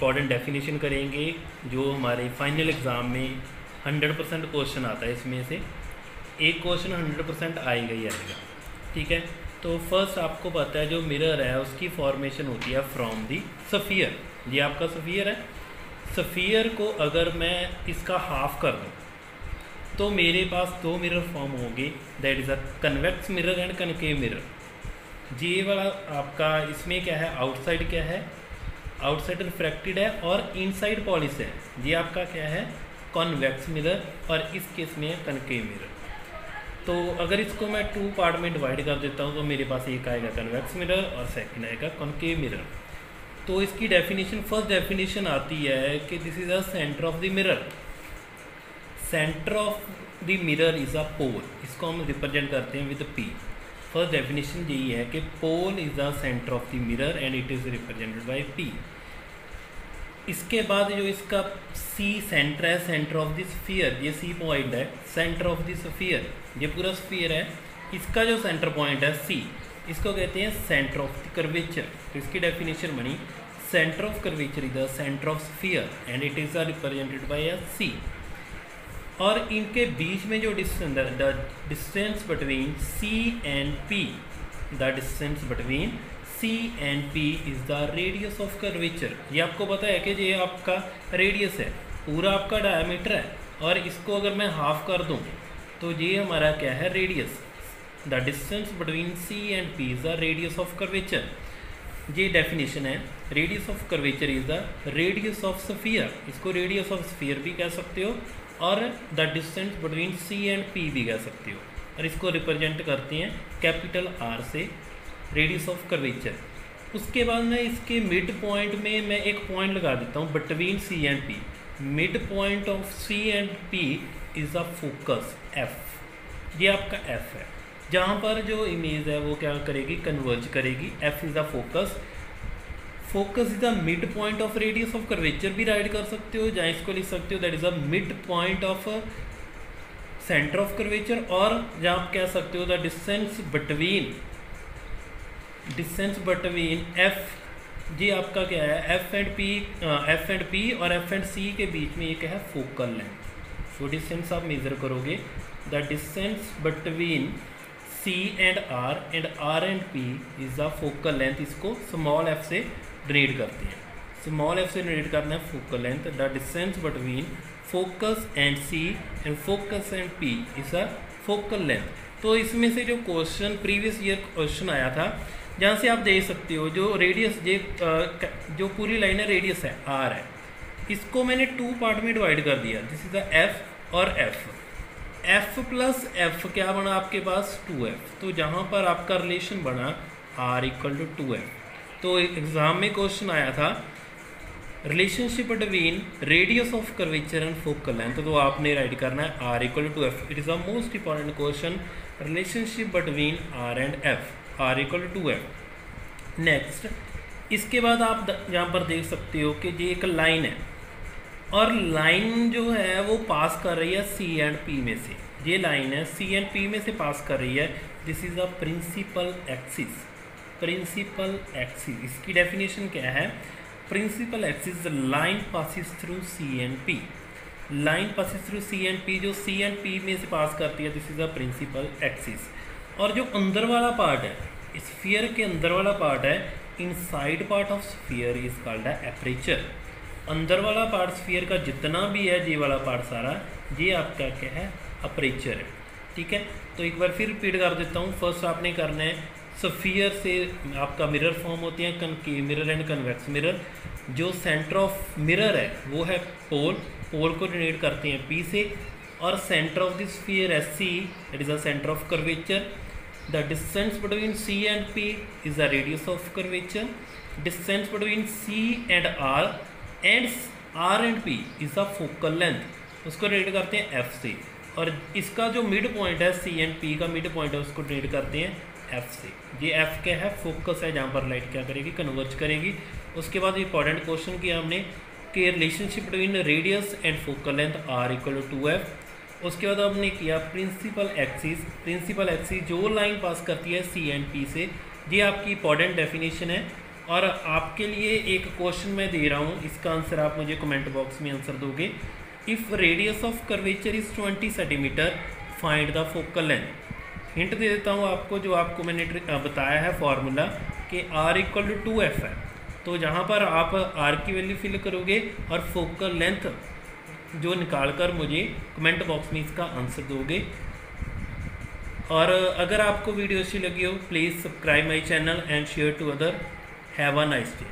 Important definition करेंगे जो हमारे फाइनल एग्ज़ाम में 100% क्वेश्चन आता है। इसमें से एक क्वेश्चन 100% आएगा ही आएगा। ठीक है, तो फर्स्ट आपको पता है जो मिरर है उसकी फॉर्मेशन होती है फ्रॉम दी सफ़ियर। ये आपका सफ़ियर है। सफ़ियर को अगर मैं इसका हाफ कर दूँ तो मेरे पास दो मिरर फॉर्म होंगे, that is a convex mirror and concave mirror. ये वाला आपका इसमें क्या है, आउटसाइड क्या है, आउटसाइड रिफ्रैक्टेड है और इनसाइड पॉलिश है। ये आपका क्या है, कॉन्वेक्स मिरर, और इस केस में है कनकेव मिरर। तो अगर इसको मैं टू पार्ट में डिवाइड कर देता हूँ तो मेरे पास एक आएगा कन्वेक्स मिरर और सेकंड आएगा कॉन्केव मिरर। तो इसकी डेफिनेशन, फर्स्ट डेफिनेशन आती है कि this is a centre of the mirror. Centre of the mirror is a pole. इसको हम रिप्रेजेंट करते हैं विद पी। फर्स्ट डेफिनेशन यही है कि pole is the centre of the mirror and it is represented by P. इसके बाद जो इसका सी सेंटर है, सेंटर ऑफ द स्फीयर, ये सी पॉइंट है, सेंटर ऑफ द स्फीयर, ये पूरा स्फीयर है। इसका जो सेंटर पॉइंट है सी, इसको कहते हैं सेंटर ऑफ द कर्वेचर। तो इसकी डेफिनेशन बनी centre of curvature is the centre of sphere and it is represented by a C. और इनके बीच में जो distance, the distance between C and P, the distance between C and P is the radius of curvature. ये आपको पता है कि ये आपका रेडियस है, पूरा आपका डायमीटर है, और इसको अगर मैं हाफ कर दूं तो ये हमारा क्या है, radius. The distance between C and P is the radius of curvature. ये डेफिनेशन है। Radius of curvature is the radius of sphere. इसको रेडियस ऑफ स्फीयर भी कह सकते हो और the distance between C and P भी कह सकते हो। और इसको रिप्रेजेंट करते हैं कैपिटल आर से, रेडियस ऑफ कर्वेचर। उसके बाद मैं इसके मिड पॉइंट में मैं एक पॉइंट लगा देता हूँ between C and P. Mid point of C and P is a focus F. ये आपका एफ है, जहाँ पर जो इमेज है वो क्या करेगी, कन्वर्ज करेगी। F is the focus. Focus is the mid point of radius of curvature भी राइट कर सकते हो, जहाँ इसको लिख सकते हो that is a mid point of centre of curvature, और जहाँ आप कह सकते हो द डिस्टेंस बिटवीन एफ। ये आपका क्या है, एफ एंड पी और एफ एंड सी के बीच में एक है फोकल लेंथ। तो डिस्टेंस आप मेजर करोगे, the distance between C and R and P is the focal length. इसको स्मॉल एफ से डिनोट करते हैं। स्मॉल एफ से डिनोट करना है focal length. The distance between focus and C and focus and P is a focal length. तो इसमें से जो क्वेश्चन प्रीवियस ईयर क्वेश्चन आया था, जहाँ से आप देख सकते हो जो रेडियस, जो पूरी लाइन है रेडियस है आर है, इसको मैंने टू पार्ट में डिवाइड कर दिया। दिस इज द एफ और एफ। एफ प्लस एफ क्या बना आपके पास, 2f। तो जहाँ पर आपका रिलेशन बना r इक्वल टू 2f। तो एग्जाम में क्वेश्चन आया था relationship between radius of curvature and focal length, तो आपने राइट करना है r equal to 2f। It is the most important question, relationship between r and f, r equal to 2f। Next, इसके बाद आप यहाँ पर देख सकते हो कि ये एक लाइन है, और लाइन जो है वो पास कर रही है सी एंड पी में से। ये लाइन है सी एंड पी में से पास कर रही है। This is a principal axis. Principal axis, इसकी डेफिनेशन क्या है, principal axis line passes through C and P. Line passes through C and P, जो सी एंड पी में से पास करती है, this is a principal axis. और जो अंदर वाला पार्ट है, स्फीयर के अंदर वाला पार्ट है, inside part of sphere is called a aperture. अंदर वाला पार्ट स्फीयर का जितना भी है, ये वाला पार्ट सारा, ये आपका क्या है, अपर्चर है। ठीक है, तो एक बार फिर रिपीट कर देता हूँ। फर्स्ट आपने करना है, स्फीयर से आपका मिरर फॉर्म होते हैं, concave mirror and convex mirror. जो सेंटर ऑफ मिरर है वो है पोल। पोल को डिनोट करते हैं पी से, और सेंटर ऑफ द स्फीयर है C, that is the centre of curvature. The distance between C and P is the radius of curvature. Distance between C and R and P is a focal length, उसको रेट करते हैं F से। और इसका जो mid point है सी and P का मिड पॉइंट है, उसको रेट करते हैं एफ से। ये एफ क्या है, फोकस है, जहाँ पर लाइट क्या करेगी, कन्वर्ज करेगी। उसके बाद इंपॉर्टेंट क्वेश्चन किया हमने कि relationship between radius and focal length r equal to 2f। उसके बाद हमने किया प्रिंसिपल एक्सिस। प्रिंसिपल एक्सिस जो लाइन पास करती है सी एंड पी से, ये आपकी इंपॉर्टेंट डेफिनेशन है। और आपके लिए एक क्वेश्चन मैं दे रहा हूँ, इसका आंसर आप मुझे कमेंट बॉक्स में आंसर दोगे। If radius of curvature is 20 centimetre find the focal length. Hint दे देता हूँ आपको, जो आपको मैंने बताया है फॉर्मूला कि R = 2F है, तो जहाँ पर आप R की वैल्यू फिल करोगे और फोकल लेंथ जो निकाल कर मुझे कमेंट बॉक्स में इसका आंसर दोगे। और अगर आपको वीडियो अच्छी लगी हो, please subscribe my channel and share to other. Have a nice day.